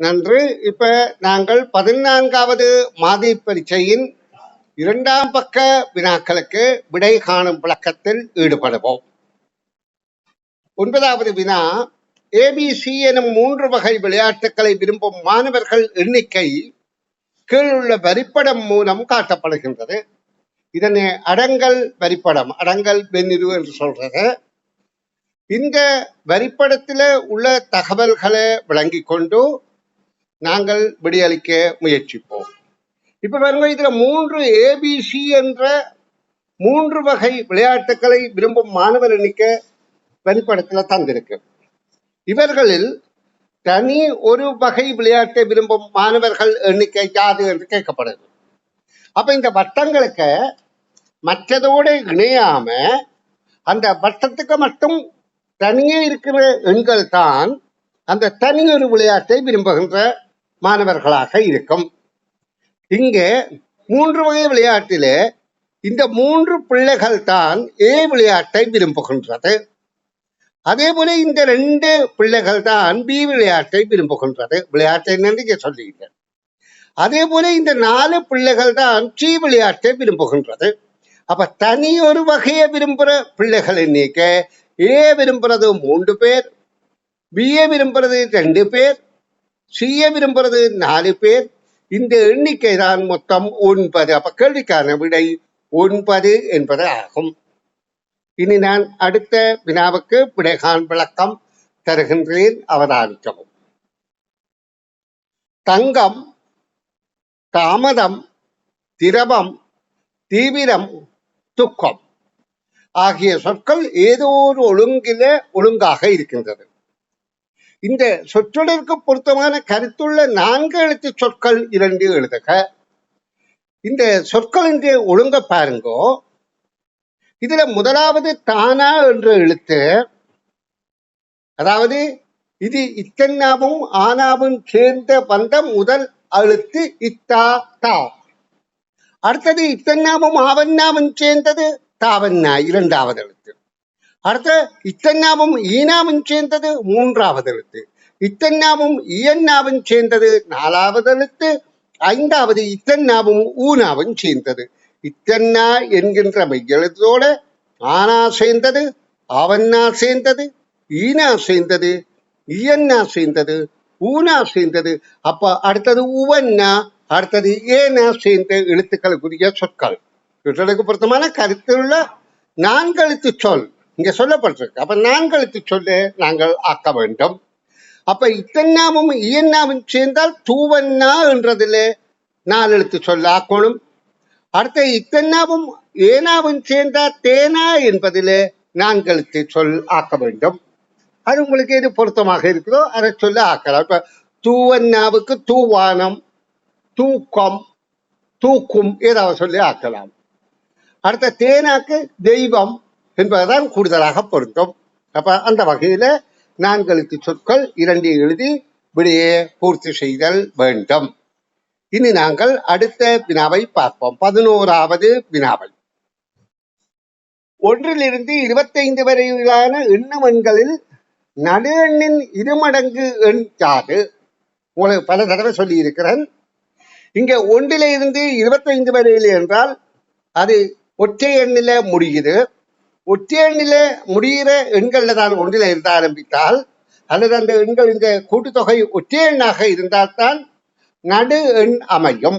நன்று. இப்ப நாங்கள் 14வது மாதிரி பரீட்சையின் 2ஆம் பக்க வினாக்களுக்கு விடை காணும் விளக்கத்தில் ஈடுபடுவோம். 9வது வினா, ஏபிசி எனும் 3 வகை விளையாட்டுகளை விரும்பும் மாணவர்கள் எண்ணிக்கை கீழுள்ள வரிப்படம் மூலம் காட்டப்படுகின்றது. இதனை அடங்கல் வரிப்படம், அடங்கல் வெண்ணிரு என்று சொல்றது. இந்த வரிப்படத்தில உள்ள தகவல்களை விளங்கிக் கொண்டு நாங்கள் விடையளிக்க முயற்சிப்போம். இப்ப பாருங்க, இதுல 3 ஏபிசி என்ற 3 வகை விளையாட்டுகளை விரும்பும் மாணவர் எண்ணிக்கை வரிப்படத்துல தந்திருக்கு. இவர்களில் தனி ஒரு வகை விளையாட்டை விரும்பும் மாணவர்கள் எண்ணிக்கை யாது என்று கேட்கப்படுது. அப்ப இந்த வட்டங்களுக்கு மற்றதோடு இணையாம அந்த வட்டத்துக்கு மட்டும் தனியே இருக்கிற எண்கள் தான் அந்த தனி ஒரு விளையாட்டை விரும்புகின்ற மாணவர்களாக இருக்கும். இங்கே 3 வகை விளையாட்டிலே இந்த 3 பிள்ளைகள் தான் ஏ விளையாட்டை விரும்புகின்றது. அதே போல இந்த 2 பிள்ளைகள் தான் பி விளையாட்டை விரும்புகின்றது. விளையாட்டை என்னன்னு சொல்லியிருக்கேன். அதே போல இந்த 4 பிள்ளைகள் தான் சி விளையாட்டை விரும்புகின்றது. அப்ப தனி ஒரு வகையை விரும்புகிற பிள்ளைகள் எண்ணிக்க ஏ விரும்புறது 3 பேர், பிஏ விரும்புறது 2 பேர், சிஏ விரும்புறது 4 பேர். இந்த எண்ணிக்கை தான் மொத்தம் 9. அப்ப கேள்விக்கான விடை 9 என்பது ஆகும். இனி நான் அடுத்த வினாவுக்கு விடைகாண் விளக்கம் தருகின்றேன், அவதானிக்கவும். தங்கம், தாமதம், திரவம், தீவிரம், துக்கம் ஆகிய சொற்கள் ஏதோ ஒரு ஒழுங்கில ஒழுங்காக இருக்கின்றது. இந்த சொற்றொடருக்கு பொருத்தமான கருத்துள்ள 4 எழுத்து சொற்கள் 2 எழுதுக. இந்த சொற்களின் ஒழுங்க பாருங்கோ. இதுல முதலாவது தானா என்ற எழுத்து, அதாவது இது இத்தன்னாவும் ஆனாவும் சேர்ந்த வந்த முதல் எழுத்து இத்தா தா. அடுத்தது இத்தன்னாவும் ஆவன்னாவும் சேர்ந்தது தாவன்னா 2வது எழுத்து. அடுத்த இத்தன்னாவும் ஈனாவும் சேர்ந்தது 3வது எழுத்து. இத்தன்னாவும் இயன்னாவும் சேர்ந்தது 4வது எழுத்து. 5வது இத்தன்னாவும் ஊனாவும் சேர்ந்தது. இத்தன்னா என்கின்ற மெய்யெழுத்தோட ஆனா சேர்ந்தது, ஆவன்னா சேர்ந்தது, ஈனா சேர்ந்தது, இயன்னா சேர்ந்தது, ஊனா சேர்ந்தது. அப்ப அடுத்தது உவன்னா, அடுத்தது ஏனா சேர்ந்த எழுத்துக்களுக்குரிய சொற்கள். சொற்களுக்கு பொருத்தமான கருத்துள்ள 4 எழுத்து சொல் இங்க சொல்லப்பட்டிருக்கு. அப்ப 4 எழுத்து சொல்ல நாங்கள் ஆக்க வேண்டும். அப்ப இத்தன்னாவும் இயன்னாவும் சேர்ந்தால் தூவன்னா என்றதுல 4 எழுத்து சொல்ல ஆக்கணும். அடுத்த இத்தன்னாவும் ஏனாவும் சேர்ந்தால் தேனா என்பதில 4 எழுத்து சொல் ஆக்க வேண்டும். அது உங்களுக்கு எது பொருத்தமாக இருக்குதோ அதை சொல்ல ஆக்கலாம். இப்ப தூவன்னாவுக்கு தூவானம், தூக்கம், தூக்கும் ஏதாவது சொல்லி ஆக்கலாம். அடுத்த தேனாக்கு தெய்வம் என்பதுதான் கூடுதலாக பொருந்தும். அப்ப அந்த வகையில 4 எழுத்து சொற்கள் 2 எழுதி விடையை பூர்த்தி செய்தல் வேண்டும். இனி நாங்கள் அடுத்த வினாவை பார்ப்போம். 11வது வினாவை. 1லிருந்து 25 வரையிலான எண்ணும் எண்களில் நடு எண்ணின் 2 மடங்கு எண் யாது? உங்களுக்கு பல தடவை சொல்லி இருக்கிறேன். இங்க 1லிருந்து 25 வரையில் என்றால் அது ஒற்றை எண்ணில முடியுது. ஒற்றை எண்ணில முடிகிற எண்கள்ல தான் 1ல இருந்து ஆரம்பித்தால், அல்லது அந்த எண்கள் இந்த கூட்டுத்தொகை ஒற்றை எண்ணாக இருந்தால்தான் நடு எண் அமையும்.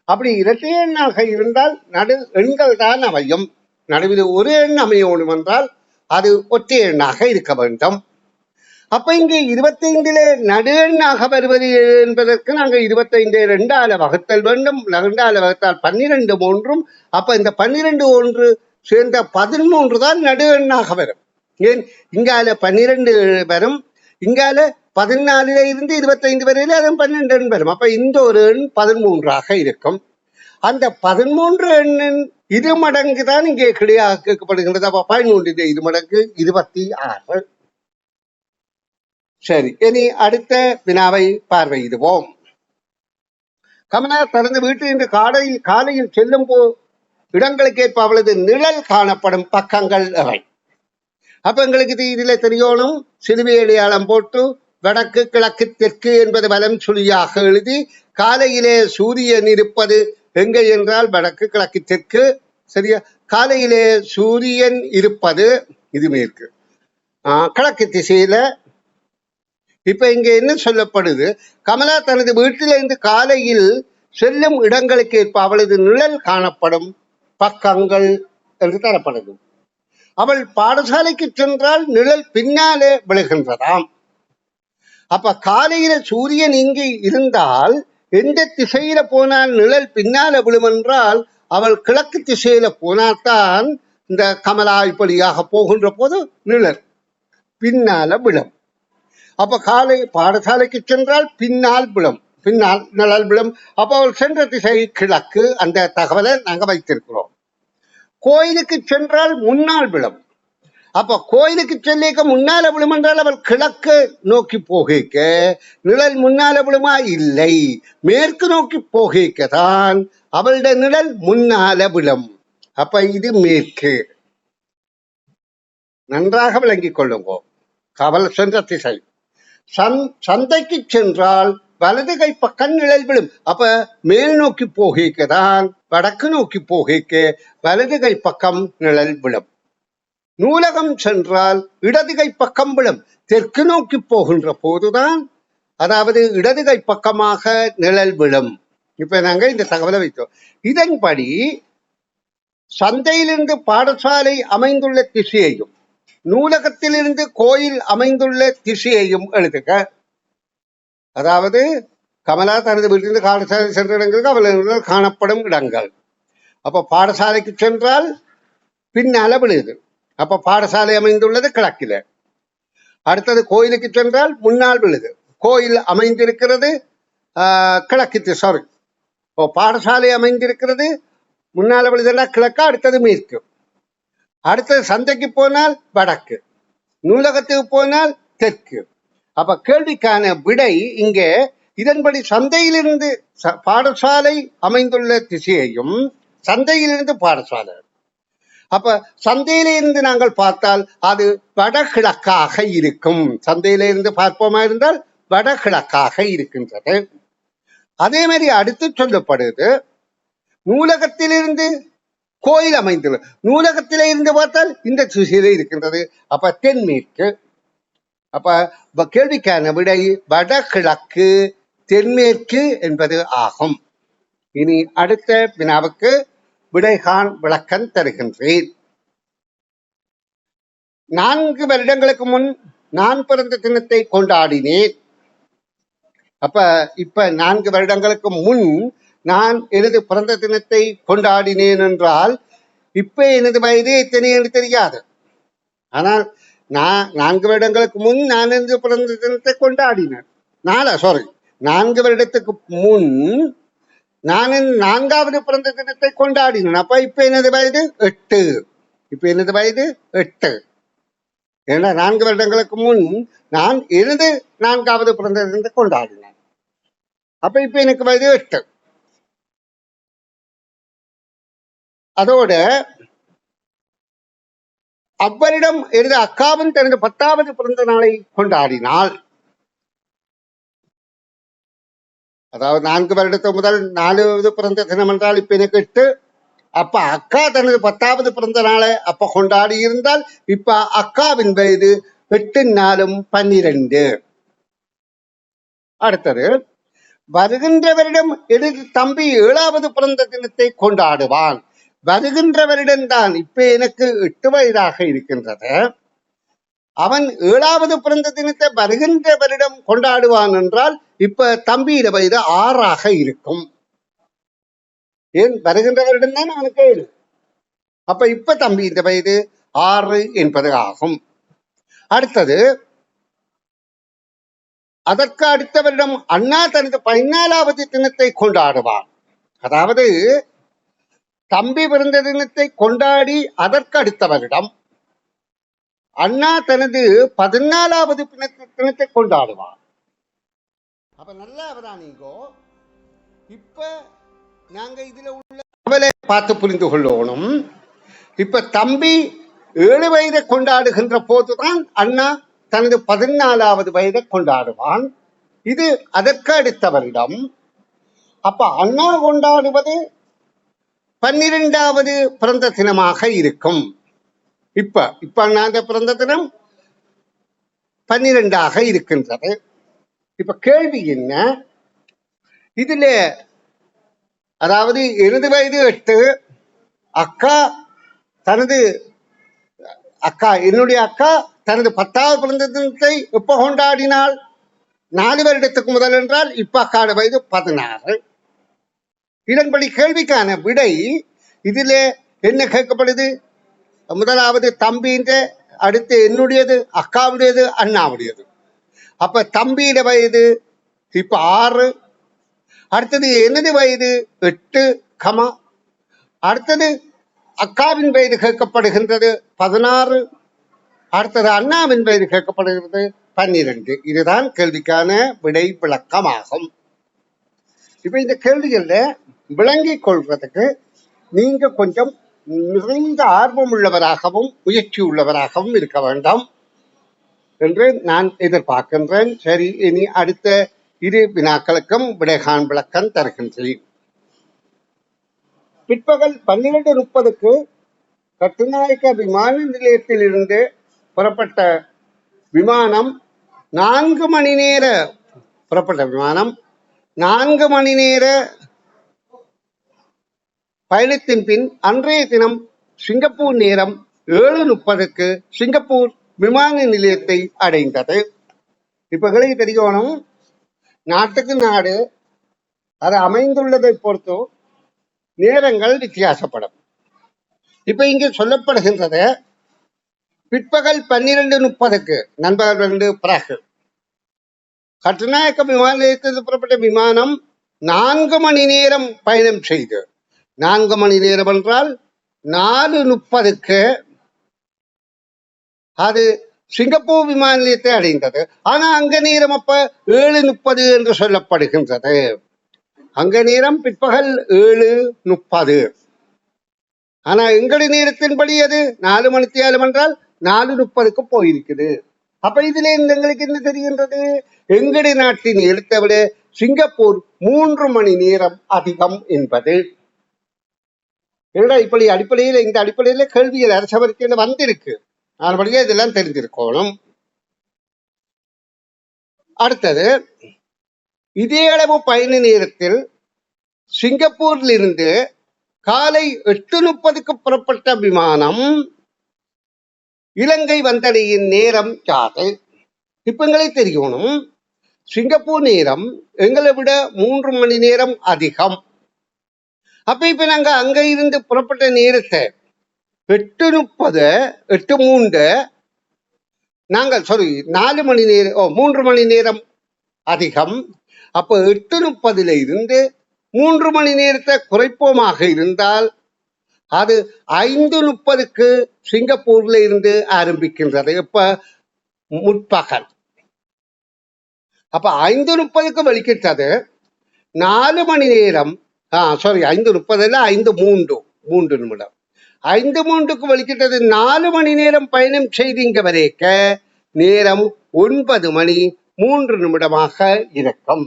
அப்படி இரட்டை எண்ணாக இருந்தால் நடு எண்கள் தான் அமையும். நடுவில் ஒரு எண் அமையணும் என்றால் அது ஒற்றை எண்ணாக இருக்க வேண்டும். அப்ப இங்கே 25ல நடு எண்ணாக வருவது என்பதற்கு நாங்கள் 25 2ஆல வகுத்தல் வேண்டும். 2ஆல வகுத்தால் 12 3. அப்ப இந்த 12 1 சேர்ந்த 13 தான் நடு எண்ணாக வரும். ஏன் இங்கால 12 வரும், இங்கால 14ல இருந்து 25 வரையில அது 12 எண் வரும். அப்ப இந்த ஒரு எண் 13ஆக இருக்கும். அந்த 13 எண்ணின் 2 மடங்கு தான் இங்கே கிடையாக கேட்கப்படுகின்றது. அப்ப 13 2 மடங்கு 26. சரி, இனி அடுத்த வினாவை பார்வையிடுவோம். கமலா தனது வீட்டில் இன்று காலையில் செல்லும் இடங்களுக்கு ஏற்ப அவளது நிழல் காணப்படும் பக்கங்கள் எவை? அப்ப எங்களுக்கு இதுல தெரியணும், சிலுவை அடையாளம் போட்டு வடக்கு கிழக்கு தெற்கு என்பது வலம் சுழியாக எழுதி காலையிலே சூரியன் இருப்பது எங்கே என்றால் வடக்கு கிழக்கு தெற்கு. சரியா? காலையிலே சூரியன் இருப்பது இது மேற்கு கிழக்கு திசையில. இப்ப இங்க என்ன சொல்லப்படுது, கமலா தனது வீட்டிலிருந்து காலையில் செல்லும் இடங்களுக்கு ஏற்ப அவளது நிழல் காணப்படும் பக்கங்கள் என்று தரப்படுது. அவள் பாடசாலைக்கு சென்றால் நிழல் பின்னாலே விழுகின்றதாம். அப்ப காலையில சூரியன் இங்கு இருந்தால் எந்த திசையில போனால் நிழல் பின்னால விழும் என்றால் அவள் கிழக்கு திசையில போனால்தான் இந்த கமலா இப்படியாக போகின்ற போது நிழல் பின்னால விழும். அப்ப காலை பாடசாலைக்கு சென்றால் பின்னால் விழும், பின்னால் நிழல் விழும். அப்ப அவள் சென்ற திசை கிழக்கு. அந்த தகவலை நாங்க வைத்திருக்கிறோம். கோயிலுக்கு சென்றால் முன்னால் விழும். அப்ப கோயிலுக்கு செல்லிக்க முன்னால விழும் என்றால் அவள் கிழக்கு நோக்கி போகிக்க நிழல் முன்னால விழுமா? இல்லை, மேற்கு நோக்கி போகிக்கதான் அவளுடைய நிழல் முன்னால விழும். அப்ப இது மேற்கு. நன்றாக விளங்கிக் கொள்ளுங்க. அவள் சென்ற திசை. சந்தைக்கு சென்றால் வலது கை பக்கம் நிழல் விழும். அப்ப மேல் நோக்கி போகிக்கதான் வடக்கு நோக்கி போகிக்க வலது கை பக்கம் நிழல் விழும். நூலகம் சென்றால் இடது கை பக்கம் விழும். தெற்கு நோக்கி போகின்ற போதுதான், அதாவது இடது கை பக்கமாக நிழல் விழும். இப்ப நாங்க இந்த தகவலை வைத்தோம். இதன்படி சந்தையிலிருந்து பாடசாலை அமைந்துள்ள திசையையும் நூலகத்திலிருந்து கோயில் அமைந்துள்ள திசையையும் எழுதுக. அதாவது கமலா தனது வீட்டிலிருந்து பாடசாலை சென்ற இடங்களுக்கு அவள் காணப்படும் இடங்கள். அப்ப பாடசாலைக்கு சென்றால் பின்னால விழுது. அப்ப பாடசாலை அமைந்துள்ளது கிழக்கில. அடுத்தது கோயிலுக்கு சென்றால் முன்னால் விழுது. கோயில் அமைந்திருக்கிறது கிழக்கு திசை. பாடசாலை அமைந்திருக்கிறது முன்னால விழுதுன்னா கிழக்கா, அடுத்தது மேற்கு. அடுத்தது சந்தைக்கு போனால் வடக்கு, நூலகத்துக்கு போனால் தெற்கு. அப்ப கேள்விக்கான விடை இங்கே இதன்படி சந்தையிலிருந்து பாடசாலை அமைந்துள்ள திசையையும் சந்தையிலிருந்து பாடசாலை. அப்ப சந்தையிலிருந்து நாங்கள் பார்த்தால் அது வடகிழக்காக இருக்கும். சந்தையிலிருந்து பார்ப்போமா இருந்தால் வடகிழக்காக இருக்கின்றது. அதே மாதிரி அடுத்து சொல்லப்படுது நூலகத்திலிருந்து கோயில் அமைந்துள்ள. நூலகத்திலே இருந்து பார்த்தால் இந்த திசையில இருக்கின்றது. அப்ப தென்மேற்கு. அப்ப கேள்விக்கான விடை வடகிழக்கு தென்மேற்கு என்பது ஆகும். இனி அடுத்த வினாவுக்கு விடைகான் விளக்கம் தருகின்றேன். 4 வருடங்களுக்கு முன் நான் பிறந்த தினத்தை கொண்டாடினேன். அப்ப இப்ப 4 வருடங்களுக்கு முன் நான் எனது பிறந்த தினத்தை கொண்டாடினேன் என்றால் இப்ப எனது வயது எத்தனை என்று தெரியாது. ஆனால் நான் 4 வருடங்களுக்கு முன் நான் எனது பிறந்த தினத்தை கொண்டாடினேன். 4 வருடத்துக்கு முன் நான் 4வது பிறந்த தினத்தை கொண்டாடினேன். அப்ப இப்ப எனது வயது 8. இப்ப எனது வயது 8. ஏன்னா 4 வருடங்களுக்கு முன் நான் எனது 4வது பிறந்த தினத்தை கொண்டாடினேன். அப்ப இப்ப எனக்கு வயது 8. அதோட அவ்வரிடம் எனது அக்காவின் தனது 10வது பிறந்த நாளை கொண்டாடினாள். அதாவது 4 வருடத்துக்கு முதல் 4வது பிறந்த தினம் என்றால் இப்ப எனக்கு 8. அப்ப அக்கா தனது 10வது பிறந்த நாளை அப்ப கொண்டாடி இருந்தால் இப்ப அக்காவின் வயது 8 நாளும் 12. அடுத்தது வருகின்ற வருடம் எனது தம்பி 7வது பிறந்த தினத்தை கொண்டாடுவான். வருகின்ற வருடம்தான். இப்ப எனக்கு 8 வயதாக இருக்கின்றது. அவன் 7வது பிறந்த தினத்தை வருகின்ற வருடம் கொண்டாடுவான் என்றால் இப்ப தம்பியிட வயது 6ஆக இருக்கும். ஏன் வருகின்ற வருடம் தான் அவனுக்கு 7. அப்ப இப்ப தம்பி இந்த வயது 6 என்பது ஆகும். அடுத்தது அதற்கு அடுத்த வருடம் அண்ணா தனது 14வது தினத்தை கொண்டாடுவான். அதாவது தம்பி பிறந்த தினத்தை கொண்டாடி அதற்கு அடுத்த வருடம் அண்ணா தனது 14வது தினத்தை கொண்டாடுவான். அப்ப நல்லா அவரானீங்கோ. இப்ப நாங்க இதுல உள்ள அவளை பார்த்து புரிந்து கொள்ளணும். இப்ப தம்பி 7 வயதை கொண்டாடுகின்ற போதுதான் அண்ணா தனது 14வது வயதை கொண்டாடுவான். இது அதற்கு அடுத்த வருடம். அப்ப அண்ணா கொண்டாடுவது 12வது பிறந்த தினமாக இருக்கும். இப்ப அண்ணாத பிறந்த தினம் 12ஆக இருக்கின்றது. இப்ப கேள்வி என்ன, இதுல அதாவது எனது வயது 8, என்னுடைய அக்கா தனது 10வது பிறந்த தினத்தை எப்ப கொண்டாடினாள்? 4 வருடத்துக்கு முதல் என்றால் இப்ப அக்காட வயது 16. இதன்படி கேள்விக்கான விடை இதுல என்ன கேட்கப்படுது? முதலாவது தம்பின்ற, அடுத்து என்னுடையது, அக்காவுடையது, அண்ணாவுடையது. அப்ப தம்பியிட வயது இப்ப 6, அடுத்தது எனது வயது 8, அடுத்தது அக்காவின் வயது கேட்கப்படுகின்றது 16, அடுத்தது அண்ணாவின் வயது கேட்கப்படுகிறது 12. இதுதான் கேள்விக்கான விடை விளக்கமாகும். இப்ப இந்த கேள்விகள்ல விளங்கிக் கொள்வதற்கு நீங்க கொஞ்சம் நிறைந்த ஆர்வம் உள்ளவராகவும் முயற்சி உள்ளவராகவும் இருக்க வேண்டும் என்று நான் எதிர்பார்க்கின்றேன். சரி, இனி அடுத்த 2 வினாக்களுக்கும் விடைகாண் விளக்கம் தருகின்றேன். பிற்பகல் 12:30 கட்டுநாயக்க விமான நிலையத்தில் இருந்து புறப்பட்ட விமானம் 4 மணி நேர பயணத்தின் பின் அன்றைய தினம் சிங்கப்பூர் நேரம் 7:30 சிங்கப்பூர் விமான நிலையத்தை அடைந்தது. இப்ப எங்களுக்கு தெரியணும், நாட்டுக்கு நாடு அது அமைந்துள்ளதை பொறுத்து நேரங்கள் வித்தியாசப்படும். இப்ப இங்கு சொல்லப்படுகின்றது பிற்பகல் 12:30 நண்பகல் 2 பிறகு கட்டுநாயக்க விமான நிலையத்தில் புறப்பட்ட விமானம் 4 மணி நேரம் பயணம் செய்து, 4 மணி நேரம் என்றால் 4:30 அது சிங்கப்பூர் விமான நிலையத்தை அடைந்தது. ஆனா அங்க நேரம் அப்ப 7:30 என்று சொல்லப்படுகின்றது. அங்க நேரம் பிற்பகல் 7:30. ஆனா எங்களுடைய நேரத்தின்படி அது 4 மணி நேரம் என்றால் 4:30 போயிருக்குது. அப்ப இதுல எங்களுக்கு என்ன தெரிகின்றது? எங்களுடைய நாட்டின் நேரத்தை விட சிங்கப்பூர் 3 மணி நேரம் அதிகம் என்பது. இப்படி இந்த அடிப்படையில கேள்விகள் அரசவருக்கையில வந்திருக்கு. அதன்படியே இதெல்லாம் தெரிஞ்சிருக்கணும். அடுத்தது, இதே அளவு பயண நேரத்தில் சிங்கப்பூரில் இருந்து காலை 8:30 புறப்பட்ட விமானம் இலங்கை வந்தடையின் நேரம் யாது? இப்ப எங்களுக்கு தெரியணும், சிங்கப்பூர் நேரம் எங்களை விட 3 மணி நேரம் அதிகம். அப்ப இப்ப நாங்க அங்க இருந்து புறப்பட்ட நேரத்தை 8:3 நாங்கள் 4 மணி நேரம் 3 மணி நேரம் அதிகம். அப்ப 8:30 இருந்து 3 மணி நேரத்தை குறைப்போமாக இருந்தால் அது 5:30 சிங்கப்பூர்ல இருந்து ஆரம்பிக்கின்றது. இப்ப முற்பகல். அப்ப 5:30 வெளிக்கிட்டது 4 மணி நேரம் 5:30 5:03 நிமிடம். 5:03 வெளிக்கிட்டது 4 மணி நேரம் பயணம் செய்து இங்க வரைக்க நேரம் 9 மணி 3 நிமிடமாக இருக்கும்.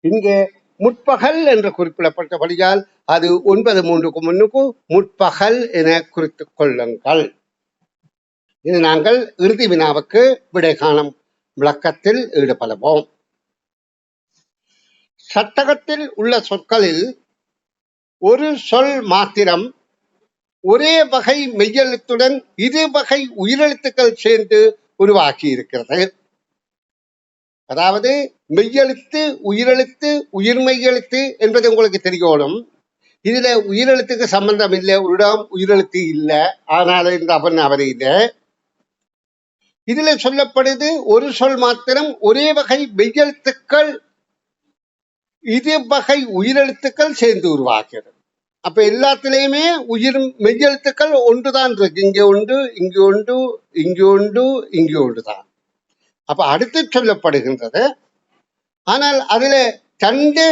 இங்கே முற்பகல் என்று குறிப்பிடப்பட்டபடியால் அது 9:03 முன்னுக்கு முற்பகல் என குறித்துக் கொள்ளுங்கள். இது நாங்கள் இறுதி வினாவுக்கு விடை காணும் விளக்கத்தில் ஈடுபடுவோம். சட்டகத்தில் உள்ள சொற்களில் ஒரு சொல் மாத்திரம் ஒரே வகை மெய்யெழுத்துடன் 2 வகை உயிரெழுத்துக்கள் சேர்ந்து உருவாக்கி இருக்கிறது. அதாவது மெய்யெழுத்து, உயிரெழுத்து, உயிர்மெய்யெழுத்து என்பது உங்களுக்கு தெரியணும். இதுல உயிரெழுத்துக்கு சம்பந்தம் இல்லை, ஒரு இடம் உயிரெழுத்து இல்லை, ஆனால் இந்த அவன் இல்லை. இதுல சொல்லப்படுது ஒரு சொல் மாத்திரம் ஒரே வகை மெய்யெழுத்துக்கள் 2 வகை உயிரெழுத்துக்கள் சேர்ந்து உருவாகிறது. அப்ப எல்லாத்திலையுமே மெய்யெழுத்துக்கள் ஒன்றுதான் இருக்கு. இங்க ஒன்று, இங்கு ஒன்று, இங்கு ஒன்று, இங்கு ஒன்றுதான். அப்ப அடுத்து சொல்லப்படுகின்றது, ஆனால் அதுல 2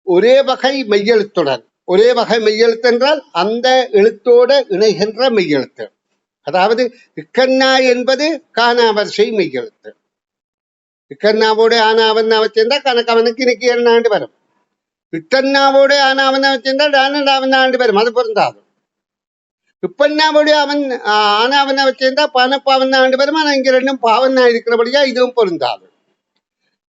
ஒரே வகை மெய்யெழுத்துடன், ஒரே வகை மெய்யெழுத்து என்றால் அந்த எழுத்தோட இணைகின்ற மெய்யெழுத்து. அதாவது இக்கண்ணா என்பது காணாவரிசை மெய்யெழுத்து. இக்கண்ணாவோடு ஆனாவண்ணாவை சேர்ந்தா கணக்கவனுக்கு இன்னைக்கு 2 ஆண்டு வரும். இட்டண்ணாவோடு ஆனாவண்ணாவை சேர்ந்தா டானடாவண்ணா ஆண்டு வரும். அது பொருந்தாது. இப்பண்ணாவோடு அவன் ஆனாவண்ணாவை சேர்ந்தா பணப்பாவண்ணா ஆண்டு வரும். ஆனா இங்க 2ம் பாவண்ணா இருக்கிறபடியா இதுவும் பொருந்தாது.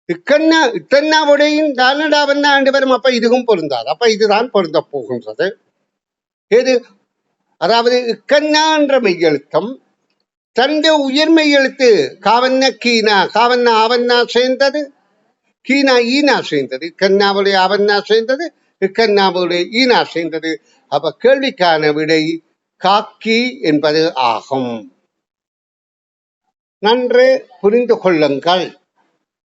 இட்டண்ணாவோடையும் டானடாவண்ணா ஆண்டு வரும். அப்ப இதுவும் பொருந்தாது. அப்ப இதுதான் பொருந்த போகின்றது. எது? அதாவது இக்கண்ணா என்ற மெய்யெழுத்தம் தந்த உயர்மெய் எழுத்து காவண்ண கீனா, காவண்ணா ஆவண்ணா சேர்ந்தது, கீனா ஈனா சேர்ந்தது, கண்ணாவுடைய அவண்ணா சேர்ந்தது, இக்கண்ணாவுடைய ஈனா சேர்ந்தது. அப்ப கேள்விக்கான விடை காக்கி என்பது ஆகும். நன்று புரிந்து கொள்ளுங்கள்.